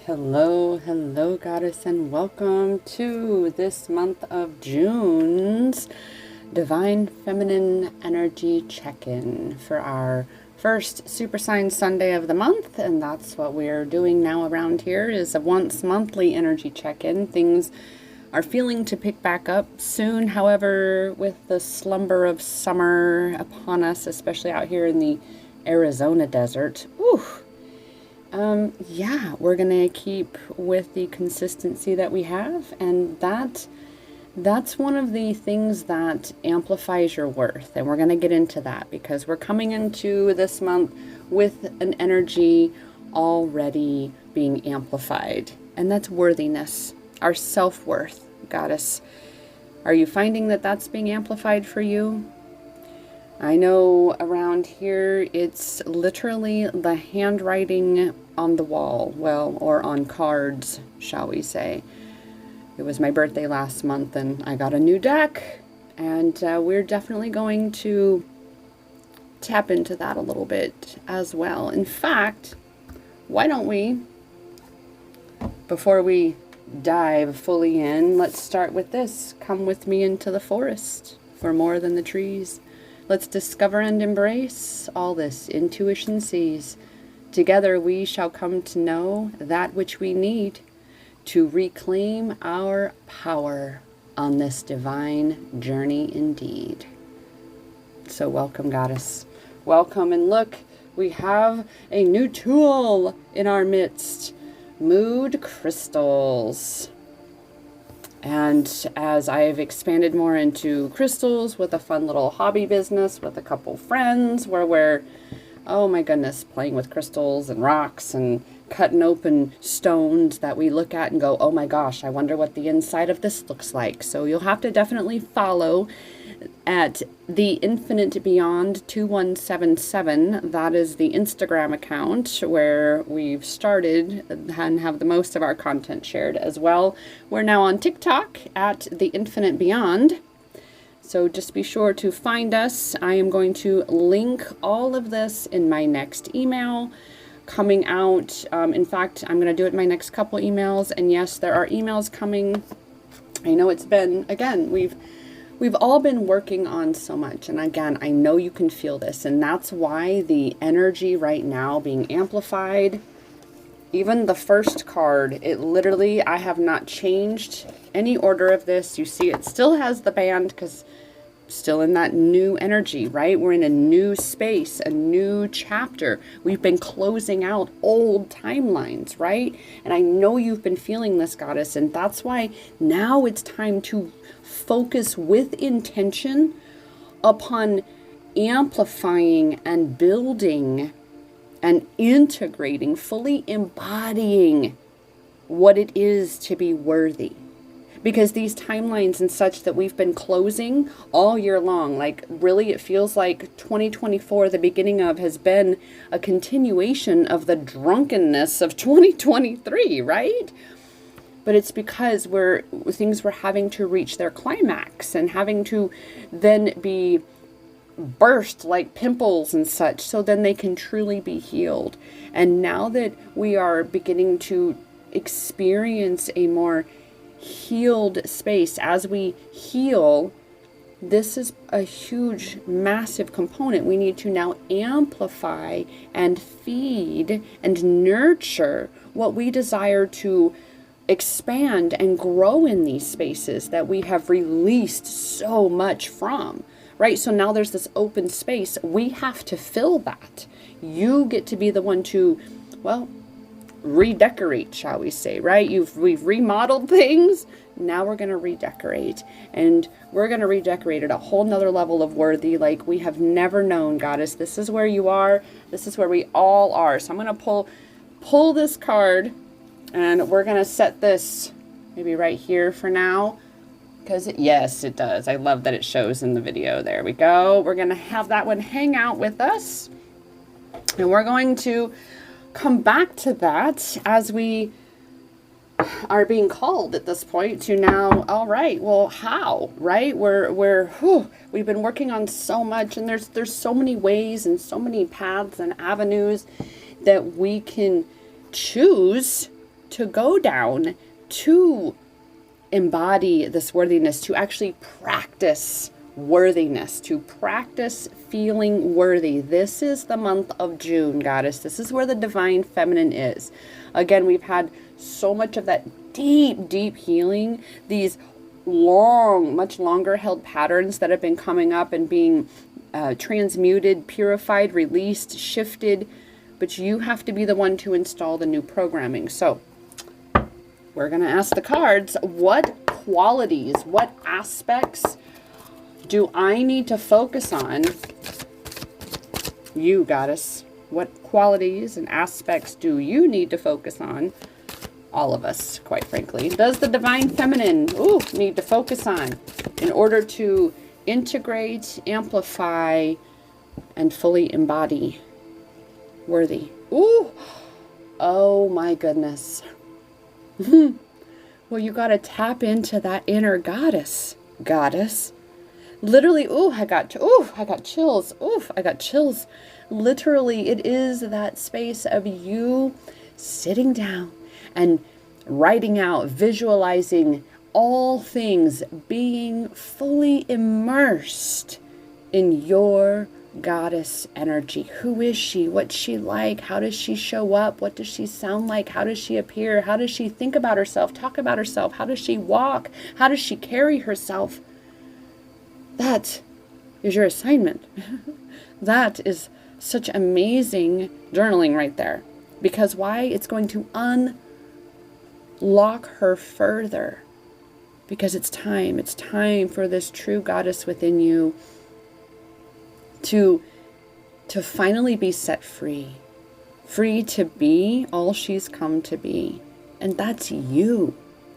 Hello, hello, goddess, and welcome to this month of June's Divine Feminine Energy Check-in for our first Super Sign Sunday of the month. And that's what we're doing now around here, is a once monthly energy check-in. Things are feeling to pick back up soon. However, with the slumber of summer upon us, especially out here in the Arizona desert, yeah, we're gonna keep with the consistency that we have, and that's one of the things that amplifies your worth. And we're gonna get into that because we're coming into this month with an energy already being amplified, and that's worthiness, our self-worth. Goddess, are you finding that that's being amplified for you? I know around here it's literally the handwriting on the wall, well, or on cards, shall we say. It was my birthday last month and I got a new deck, and we're definitely going to tap into that a little bit as well. In fact, why don't we, before we dive fully in, let's start with this. Come with me into the forest for more than the trees. Let's discover and embrace all this intuition sees. Together we shall come to know that which we need to reclaim our power on this divine journey indeed. So welcome, goddess. Welcome, and look, we have a new tool in our midst. Mood crystals. And as I've expanded more into crystals with a fun little hobby business with a couple friends where we're, oh my goodness, playing with crystals and rocks and cutting open stones that we look at and go, oh my gosh, I wonder what the inside of this looks like. So you'll have to definitely follow at the Infinite Beyond 2177. That is the Instagram account where we've started and have the most of our content shared as well. We're now on TikTok at the Infinite Beyond. So just be sure to find us. I am going to link all of this in my next email coming out. In fact, I'm going to do it in my next couple emails. And yes, there are emails coming. I know it's been, again, We've all been working on so much, and again, I know you can feel this, and that's why the energy right now being amplified, even the first card, it literally, I have not changed any order of this. You see, it still has the band because still in that new energy, right? We're in a new space, a new chapter. We've been closing out old timelines, right? And I know you've been feeling this, goddess, and that's why now it's time to focus with intention upon amplifying and building and integrating, fully embodying what it is to be worthy. Because these timelines and such that we've been closing all year long, like really it feels like 2024, the beginning of, has been a continuation of the drunkenness of 2023, right? But it's because things were having to reach their climax and having to then be burst like pimples and such, so then they can truly be healed. And now that we are beginning to experience a more healed space, as we heal, this is a huge, massive component. We need to now amplify and feed and nurture what we desire to expand and grow in these spaces that we have released so much from, right? So now there's this open space. We have to fill that. You get to be the one to, well, redecorate, shall we say, right? We've remodeled things. Now we're going to redecorate, and we're going to redecorate at a whole nother level of worthy like we have never known, goddess. This is where you are. This is where we all are. So I'm going to pull this card, and we're going to set this maybe right here for now, because yes, it does. I love that it shows in the video. There we go. We're going to have that one hang out with us, and we're going to come back to that as we are being called at this point to now, all right, well, how, right? We've been working on so much, and there's so many ways and so many paths and avenues that we can choose to go down to embody this worthiness, to actually practice worthiness, to practice feeling worthy. This is the month of June, goddess. This is where the divine feminine is. Again, we've had so much of that deep, deep healing, these long, much longer held patterns that have been coming up and being transmuted, purified, released, shifted. But you have to be the one to install the new programming. So we're going to ask the cards, what qualities, what aspects do I need to focus on? You, goddess, what qualities and aspects do you need to focus on? All of us, quite frankly. Does the divine feminine need to focus on in order to integrate, amplify, and fully embody worthy? Oh my goodness. Well, you got to tap into that inner goddess. Literally, I got chills. I got chills. Literally, it is that space of you sitting down and writing out, visualizing all things, being fully immersed in your goddess energy. Who is she? What's she like? How does she show up? What does she sound like? How does she appear? How does she think about herself, talk about herself? How does she walk? How does she carry herself? That is your assignment. That is such amazing journaling right there. Because why? It's going to unlock her further. Because it's time. It's time for this true goddess within you to finally be set free. Free to be all she's come to be. And that's you,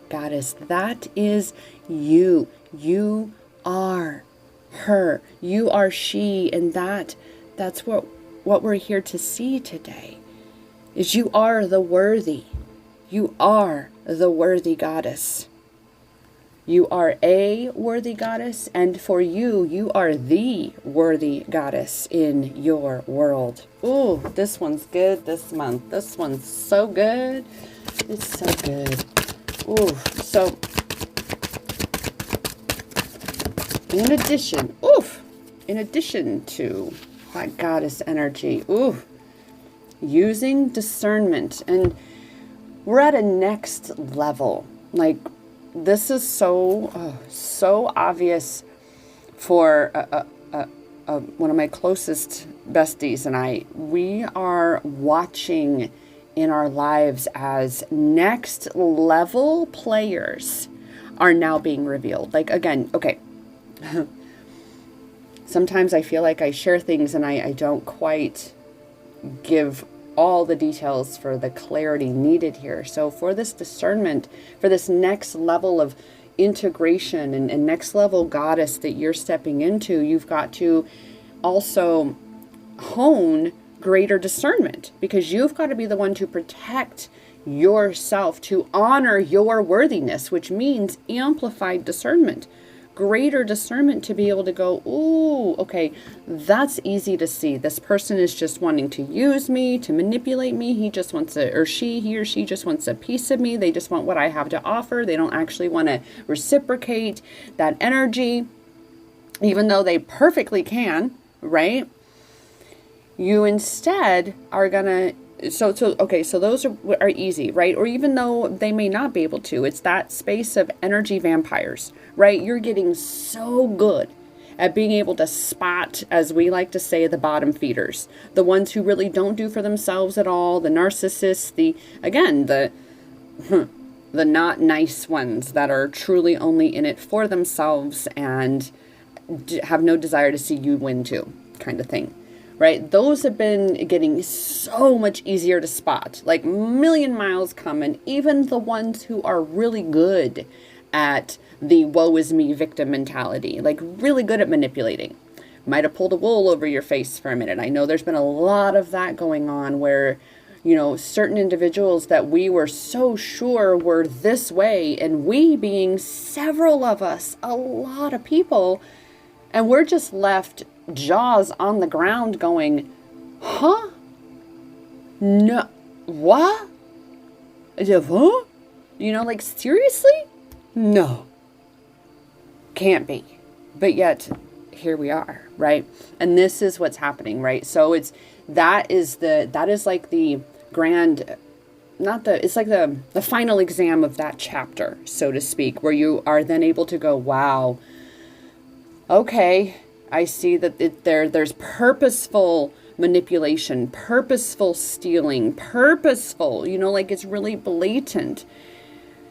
goddess. That is you. You are her. You are she. And that's what we're here to see today. Is you are the worthy. You are the worthy goddess. You are a worthy goddess, and for you, you are the worthy goddess in your world. Ooh, this one's good this month. This one's so good. It's so good. Ooh, so in addition to that goddess energy, using discernment, and we're at a next level. Like, this is so obvious for one of my closest besties and I. We are watching in our lives as next level players are now being revealed. Like, again, okay. Sometimes I feel like I share things and I don't quite give all the details for the clarity needed here. So for this discernment, for this next level of integration and next level goddess that you're stepping into, you've got to also hone greater discernment, because you've got to be the one to protect yourself, to honor your worthiness, which means amplified discernment. Greater discernment to be able to go, ooh, okay, that's easy to see. This person is just wanting to use me, to manipulate me. He just wants he or she just wants a piece of me. They just want what I have to offer. They don't actually want to reciprocate that energy, even though they perfectly can, right? You instead are gonna, so those are easy, right? Or even though they may not be able to, it's that space of energy vampires, right? You're getting so good at being able to spot, as we like to say, the bottom feeders, the ones who really don't do for themselves at all, the narcissists, the not nice ones that are truly only in it for themselves and have no desire to see you win too, kind of thing. Right? Those have been getting so much easier to spot, like a million miles coming. Even the ones who are really good at the woe is me victim mentality, like really good at manipulating. Might have pulled a wool over your face for a minute. I know there's been a lot of that going on where, certain individuals that we were so sure were this way, and we being several of us, a lot of people, and we're just left jaws on the ground going, huh? No, what? As if, huh? You know, like, seriously? No. Can't be. But yet, here we are, right? And this is what's happening, right? So that is like the grand, it's like the final exam of that chapter, so to speak, where you are then able to go, wow, okay, I see that there's purposeful manipulation, purposeful stealing, purposeful, you know, like it's really blatant.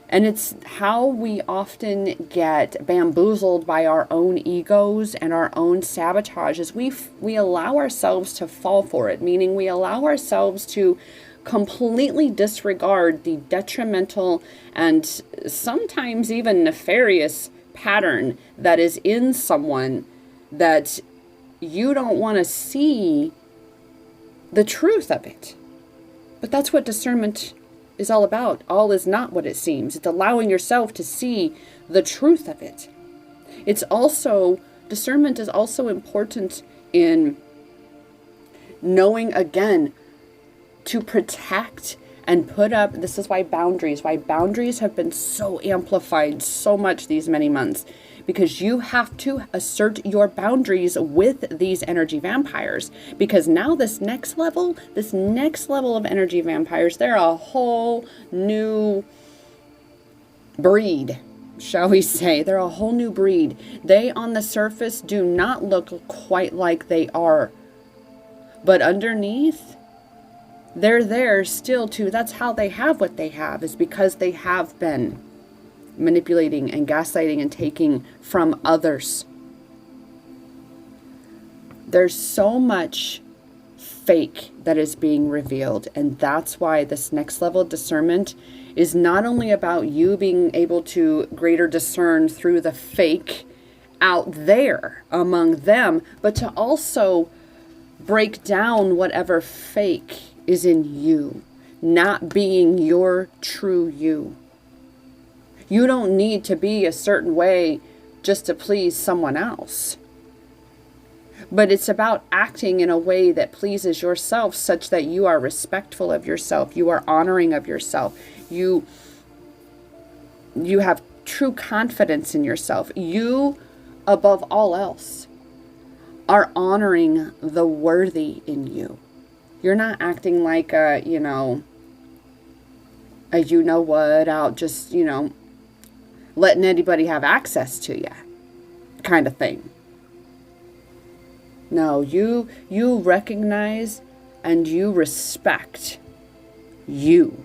And it's how we often get bamboozled by our own egos and our own sabotages. We allow ourselves to fall for it, meaning we allow ourselves to completely disregard the detrimental and sometimes even nefarious pattern that is in someone that you don't want to see the truth of it. But that's what discernment is all about. All is not what it seems. It's allowing yourself to see the truth of it. It's also, discernment is also important in knowing, again, to protect and put up, this is why boundaries have been so amplified so much these many months, because you have to assert your boundaries with these energy vampires, because now this next level of energy vampires, they're a whole new breed, shall we say. They're a whole new breed. They on the surface do not look quite like they are, but underneath, they're there still too. That's how they have what they have, is because they have been manipulating and gaslighting and taking from others. There's so much fake that is being revealed, and that's why this next level of discernment is not only about you being able to greater discern through the fake out there among them, but to also break down whatever fake is in you, not being your true you. You don't need to be a certain way just to please someone else. But it's about acting in a way that pleases yourself, such that you are respectful of yourself, you are honoring of yourself, you have true confidence in yourself. You, above all else, are honoring the worthy in you. You're not acting like a what, out just, letting anybody have access to you kind of thing. No, you recognize and you respect you.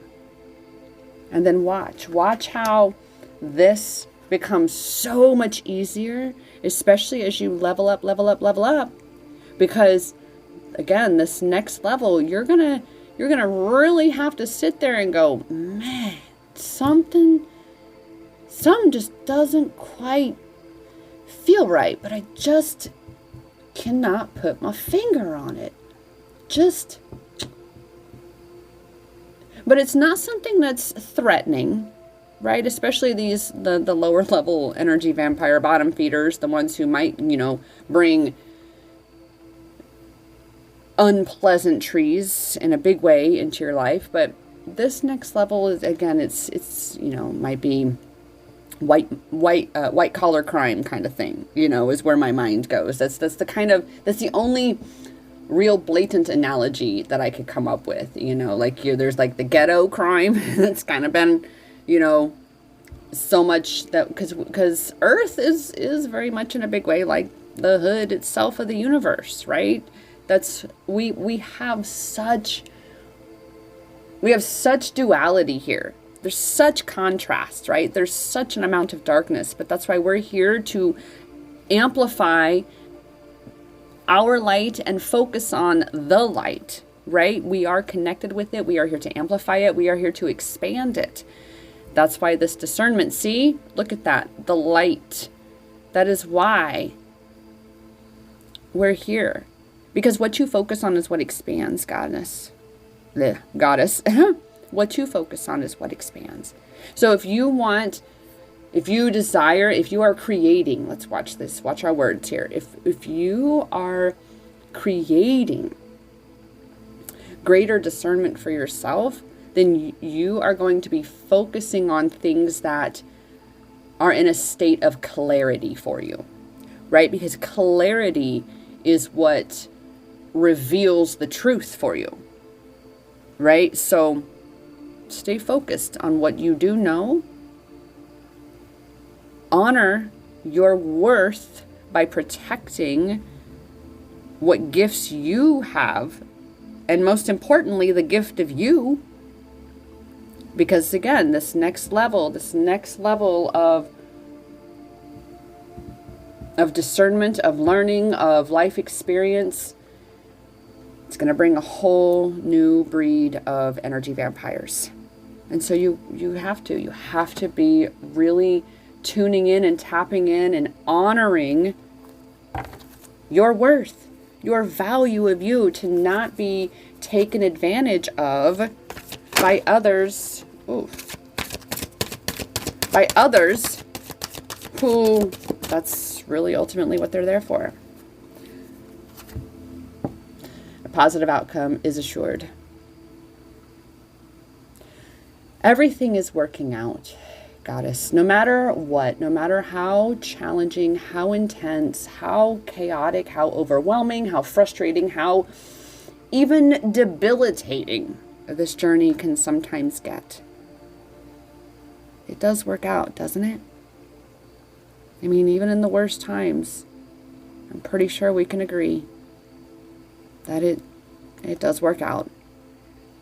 And then watch how this becomes so much easier, especially as you level up, because again, this next level, you're gonna really have to sit there and go, man, something just doesn't quite feel right, but I just cannot put my finger on it. But it's not something that's threatening, right? Especially the lower level energy vampire bottom feeders, the ones who might, bring unpleasantries in a big way into your life. But this next level is, again, it's might be white collar crime kind of thing, is where my mind goes. That's the only real blatant analogy that I could come up with. There's like the ghetto crime that's kind of been, so much that because Earth is very much in a big way like the hood itself of the universe, right? That's we have such duality here. There's such contrast, right? There's such an amount of darkness, but that's why we're here to amplify our light and focus on the light, right? We are connected with it. We are here to amplify it. We are here to expand it. That's why this discernment, see, look at that, the light. That is why we're here. Because what you focus on is what expands, goddess. What you focus on is what expands. So if you are creating, let's watch this, watch our words here. If you are creating greater discernment for yourself, then you are going to be focusing on things that are in a state of clarity for you, right? Because clarity is what reveals the truth for you, right? So stay focused on what you do know. Honor your worth by protecting what gifts you have, and most importantly, the gift of you. Because again, this next level of discernment, of learning, of life experience, it's going to bring a whole new breed of energy vampires. And so you have to be really tuning in and tapping in and honoring your worth, your value of you, to not be taken advantage of by others. By others who, that's really ultimately what they're there for. A positive outcome is assured. Everything is working out, Goddess. No matter what, no matter how challenging, how intense, how chaotic, how overwhelming, how frustrating, how even debilitating this journey can sometimes get, it does work out, doesn't it? I mean, even in the worst times, I'm pretty sure we can agree that it does work out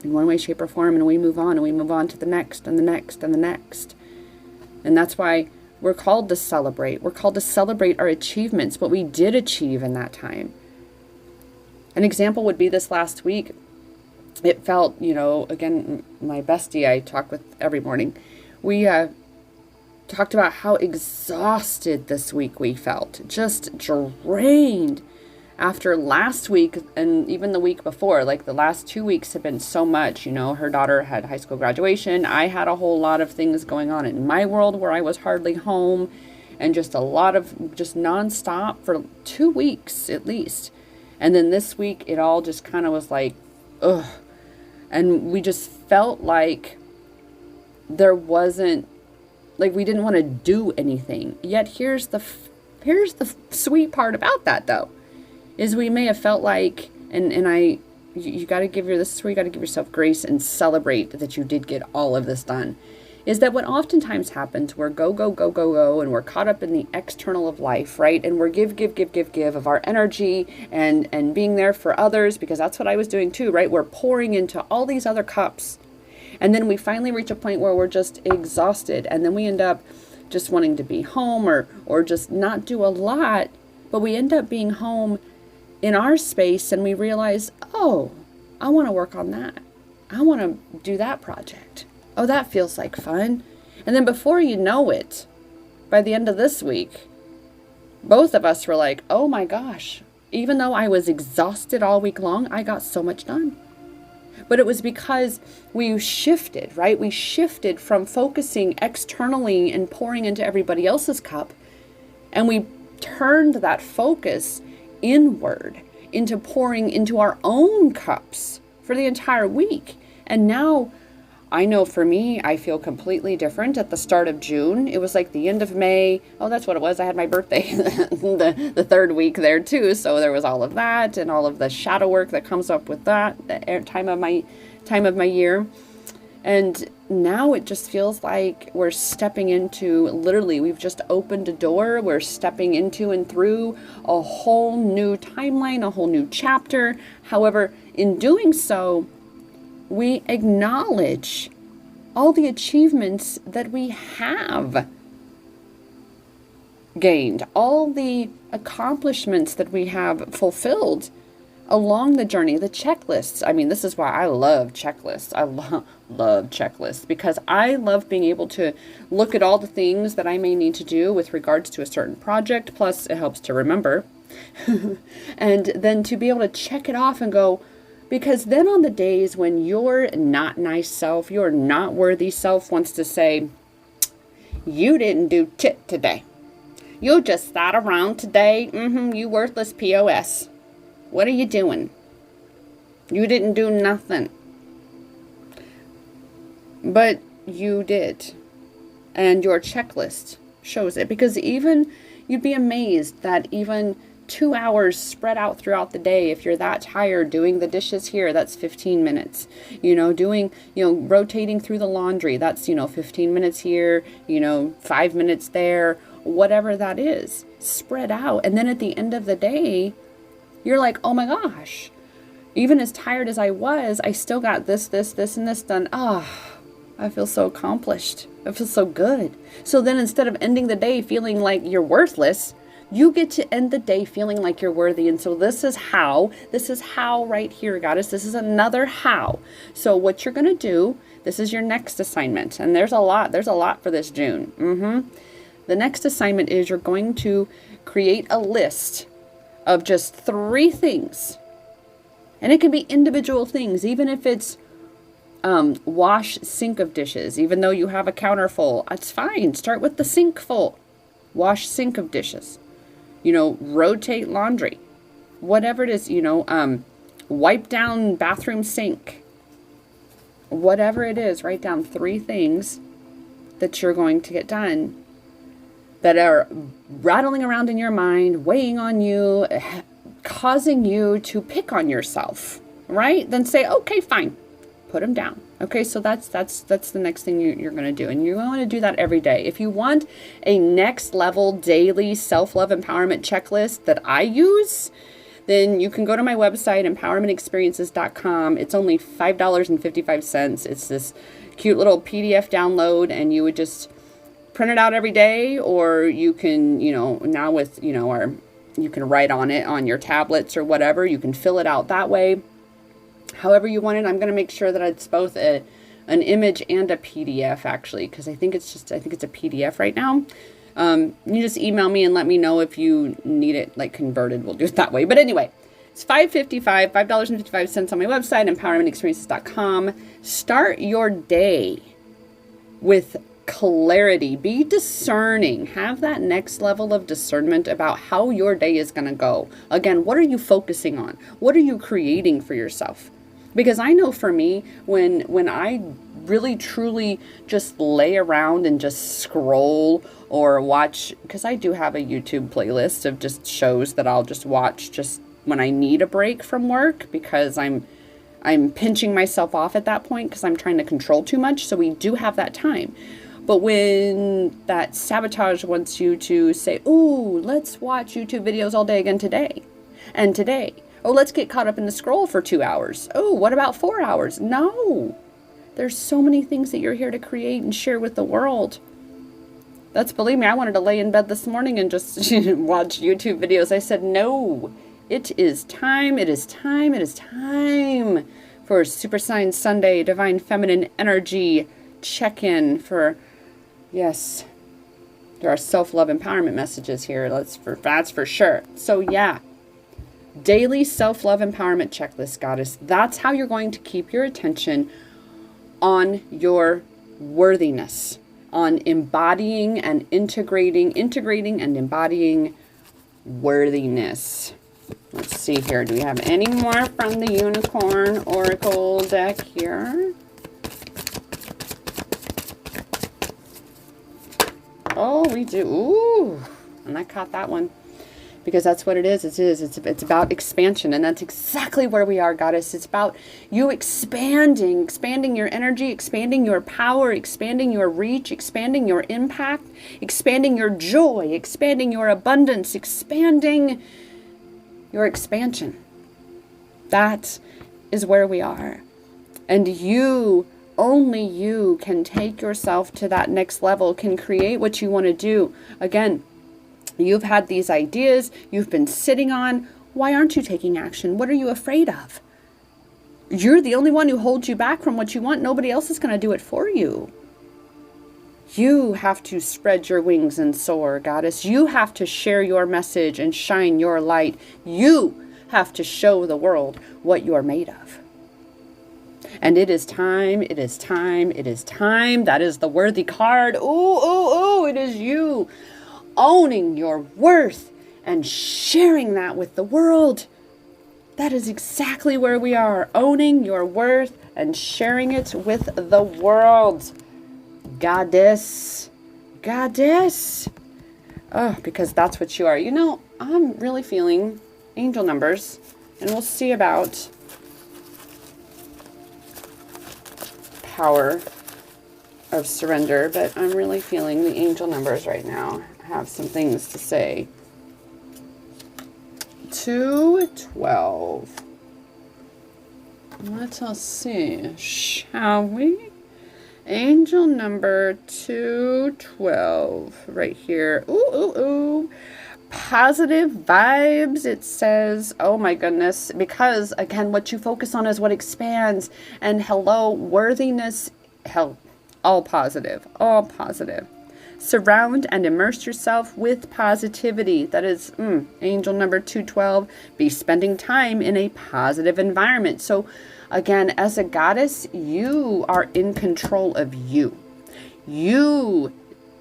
in one way, shape, or form, and we move on to the next and the next and the next. And that's why we're called to celebrate. We're called to celebrate our achievements, what we did achieve in that time. An example would be this last week. It felt, again, my bestie I talk with every morning, we talked about how exhausted this week we felt, just drained after last week and even the week before. Like the last 2 weeks have been so much. Her daughter had high school graduation. I had a whole lot of things going on in my world where I was hardly home, and just a lot of just nonstop for 2 weeks at least. And then this week it all just kind of was like, ugh. And we just felt like there wasn't, like we didn't want to do anything. Yet here's the sweet part about that though, is we may have felt like, you got to this is where you got to give yourself grace and celebrate that you did get all of this done, is that what oftentimes happens, we're go, and we're caught up in the external of life, right? And we're give of our energy and being there for others, because that's what I was doing too, right? We're pouring into all these other cups. And then we finally reach a point where we're just exhausted, and then we end up just wanting to be home or just not do a lot, but we end up being home in our space, and we realize, oh, I want to work on that. I want to do that project. Oh, that feels like fun. And then before you know it, by the end of this week, both of us were like, oh my gosh, even though I was exhausted all week long, I got so much done. But it was because we shifted, right? We shifted from focusing externally and pouring into everybody else's cup, and we turned that focus inward into pouring into our own cups for the entire week. And now, I know for me, I feel completely different at the start of June. It was like the end of May. Oh, that's what it was. I had my birthday the third week there too. So there was all of that and all of the shadow work that comes up with that, the time of my year. And now it just feels like we're stepping into, literally, we've just opened a door. We're stepping into and through a whole new timeline, a whole new chapter. However, in doing so, we acknowledge all the achievements that we have gained, all the accomplishments that we have fulfilled along the journey, the checklists. I mean, this is why I love checklists. I love checklists, because I love being able to look at all the things that I may need to do with regards to a certain project. Plus, it helps to remember. And then to be able to check it off and go, because then on the days when your not nice self, your not worthy self wants to say, you didn't do shit today. You just sat around today. You worthless POS. What are you doing? You didn't do nothing. But you did. And your checklist shows it, because even you'd be amazed that even 2 hours spread out throughout the day, if you're that tired, doing the dishes here, that's 15 minutes. Doing, rotating through the laundry, that's, 15 minutes here, 5 minutes there, whatever that is, spread out. And then at the end of the day, you're like, oh my gosh, even as tired as I was, I still got this, and this done. I feel so accomplished. I feel so good. So then instead of ending the day feeling like you're worthless, you get to end the day feeling like you're worthy. And so this is how right here, Goddess. This is another how. So what you're going to do, this is your next assignment. And there's a lot for this June. The next assignment is you're going to create a list of just 3 things. And it can be individual things, even if it's wash sink of dishes. Even though you have a counter full, it's fine. Start with the sink full. Wash sink of dishes. Rotate laundry. Whatever it is, wipe down bathroom sink. Whatever it is, write down 3 things that you're going to get done that are rattling around in your mind, weighing on you, causing you to pick on yourself, right? Then say, okay, fine. Put them down. Okay, so that's the next thing you're going to do. And you're going to do that every day. If you want a next level daily self-love empowerment checklist that I use, then you can go to my website, empowermentexperiences.com. It's only $5.55. It's this cute little PDF download, and you would just print it out every day, or you can, now with, or you can write on it on your tablets or whatever. You can fill it out that way. However you want it. I'm going to make sure that it's both an image and a PDF, actually, because I think it's a PDF right now. You just email me and let me know if you need it like converted. We'll do it that way. But anyway, it's $5.55 on my website, empowermentexperiences.com. Start your day with clarity. Be discerning. Have that next level of discernment about how your day is going to go. Again, what are you focusing on? What are you creating for yourself? Because I know for me, when I really truly just lay around and just scroll or watch, because I do have a YouTube playlist of just shows that I'll just watch just when I need a break from work, because I'm pinching myself off at that point because I'm trying to control too much. So we do have that time. But when that sabotage wants you to say, ooh, let's watch YouTube videos all day again today and today. Oh, let's get caught up in the scroll for 2 hours. Oh, what about 4 hours? No. There's so many things that you're here to create and share with the world. Believe me, I wanted to lay in bed this morning and just watch YouTube videos. I said, no, it is time. It is time. It is time for Super Sign Sunday, Divine Feminine Energy check-in for, yes, there are self-love empowerment messages here. That's for sure. So yeah. Daily self-love empowerment checklist, Goddess. That's how you're going to keep your attention on your worthiness, on embodying and integrating and embodying worthiness. Let's see here. Do we have any more from the Unicorn Oracle deck here? Oh, we do. Ooh, and I caught that one. Because that's what it is. It's about expansion, and that's exactly where we are, Goddess. It's about you expanding your energy, expanding your power, expanding your reach, expanding your impact, expanding your joy, expanding your abundance, expanding your expansion. That is where we are. And you, only you, can take yourself to that next level, can create what you want to do. Again, you've had these ideas you've been sitting on. Why aren't you taking action? What are you afraid of? You're the only one who holds you back from what you want. Nobody else is going to do it for you. You have to spread your wings and soar, Goddess. You have to share your message and shine your light. You have to show the world what you're made of. And it is time, it is time, it is time. That is the worthy card. Ooh, it is you. Owning your worth and sharing that with the world. That is exactly where we are. Owning your worth and sharing it with the world. Goddess. Goddess. Oh, because that's what you are. You know, I'm really feeling angel numbers, and we'll see about power of surrender, but I'm really feeling the angel numbers right now. I have some things to say. 212. Let us see, shall we? Angel number 212 right here. Ooh, ooh, ooh. Positive vibes, it says. Oh my goodness. Because, again, what you focus on is what expands. And hello, worthiness, all positive. All positive. Surround and immerse yourself with positivity. That is angel number 212. Be spending time in a positive environment. So again, as a goddess, you are in control of you. You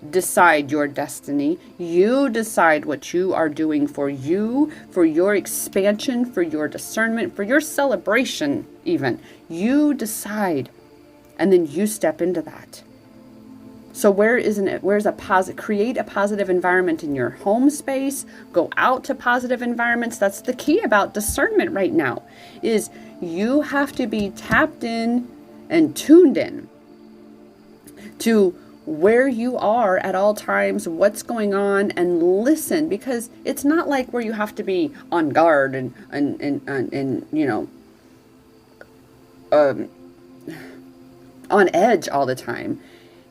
decide your destiny. You decide what you are doing for you, for your expansion, for your discernment, for your celebration even. You decide, and then you step into that. So where's a create a positive environment in your home space, go out to positive environments. That's the key about discernment right now, is you have to be tapped in and tuned in to where you are at all times, what's going on, and listen, because it's not like where you have to be on guard and you know, on edge all the time.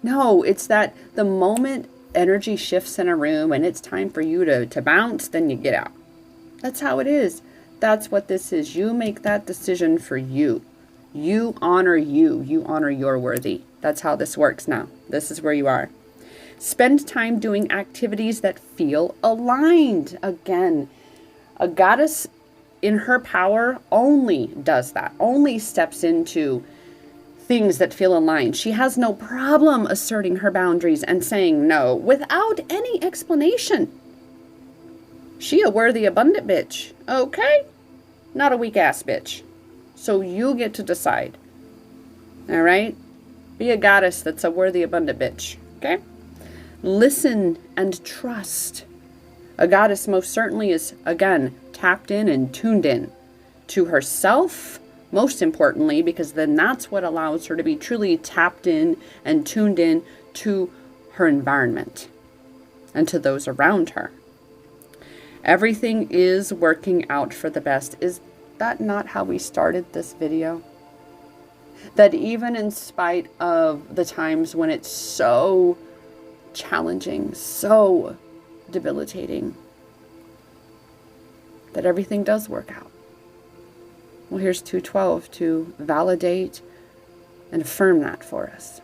No, it's that the moment energy shifts in a room and it's time for you to bounce, then you get out. That's how it is. That's what this is. You make that decision for you. You honor you. You honor your worthy. That's how this works now. This is where you are. Spend time doing activities that feel aligned. Again, a goddess in her power only does that, only steps into things that feel aligned. She has no problem asserting her boundaries and saying no without any explanation. She a worthy, abundant bitch, okay? Not a weak ass bitch. So you get to decide. All right? Be a goddess that's a worthy, abundant bitch, okay? Listen and trust. A goddess most certainly is, again, tapped in and tuned in to herself, most importantly, because then that's what allows her to be truly tapped in and tuned in to her environment and to those around her. Everything is working out for the best. Is that not how we started this video? That even in spite of the times when it's so challenging, so debilitating, that everything does work out. Well, here's 212 to validate and affirm that for us.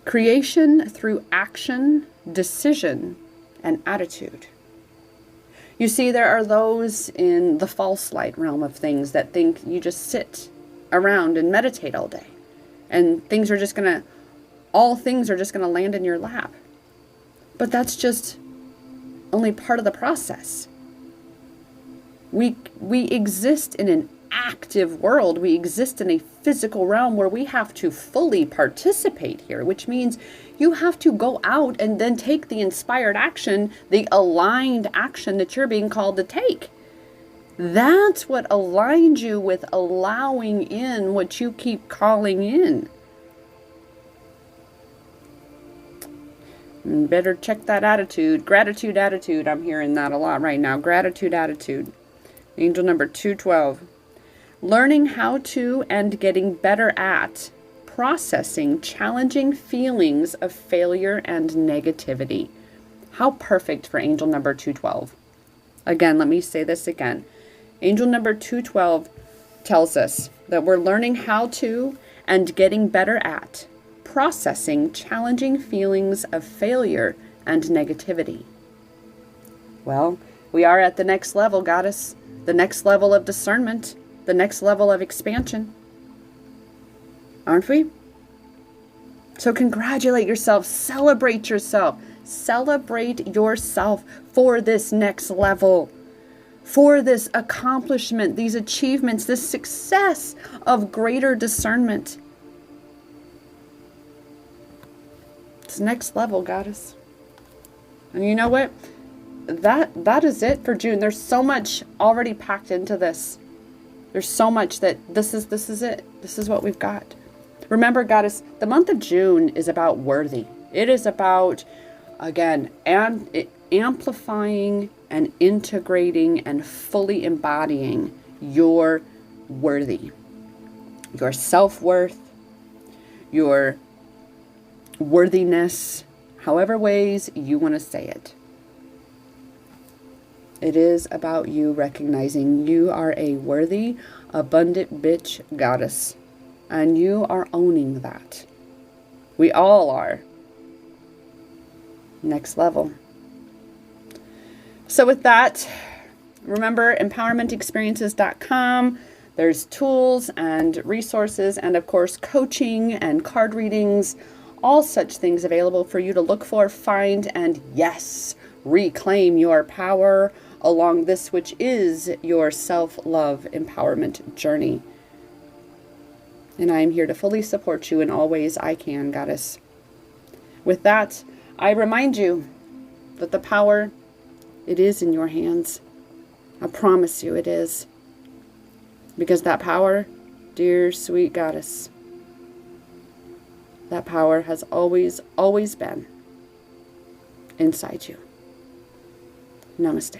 Creation through action, decision, and attitude. You see, there are those in the false light realm of things that think you just sit around and meditate all day, and all things are just gonna land in your lap. But that's just only part of the process. We exist in an active world. We exist in a physical realm where we have to fully participate here, which means you have to go out and then take the inspired action, the aligned action that you're being called to take. That's what aligns you with allowing in what you keep calling in. And better check that attitude. Gratitude attitude. I'm hearing that a lot right now. Gratitude attitude. Angel number 212. Learning how to and getting better at processing challenging feelings of failure and negativity. How perfect for angel number 212. Again, let me say this again. Angel number 212 tells us that we're learning how to and getting better at processing challenging feelings of failure and negativity. Well, we are at the next level, goddess. The next level of discernment, the next level of expansion. Aren't we? So congratulate yourself, celebrate yourself for this next level, for this accomplishment, these achievements, this success of greater discernment. It's next level, goddess. And you know what? That is it for June. There's so much already packed into this. There's so much that this is it. This is what we've got. Remember, goddess, the month of June is about worthy. It is about, again, amplifying and integrating and fully embodying your worthy, your self-worth, your worthiness, however ways you want to say it. It is about you recognizing you are a worthy, abundant bitch goddess. And you are owning that. We all are. Next level. So with that, remember empowermentexperiences.com. There's tools and resources and of course coaching and card readings, all such things available for you to look for, find, and yes, reclaim your power along this which is your self-love empowerment journey. And I am here to fully support you in all ways I can, goddess. With that, I remind you that the power, it is in your hands. I promise you it is. Because that power, dear sweet goddess, that power has always, always been inside you. Namaste.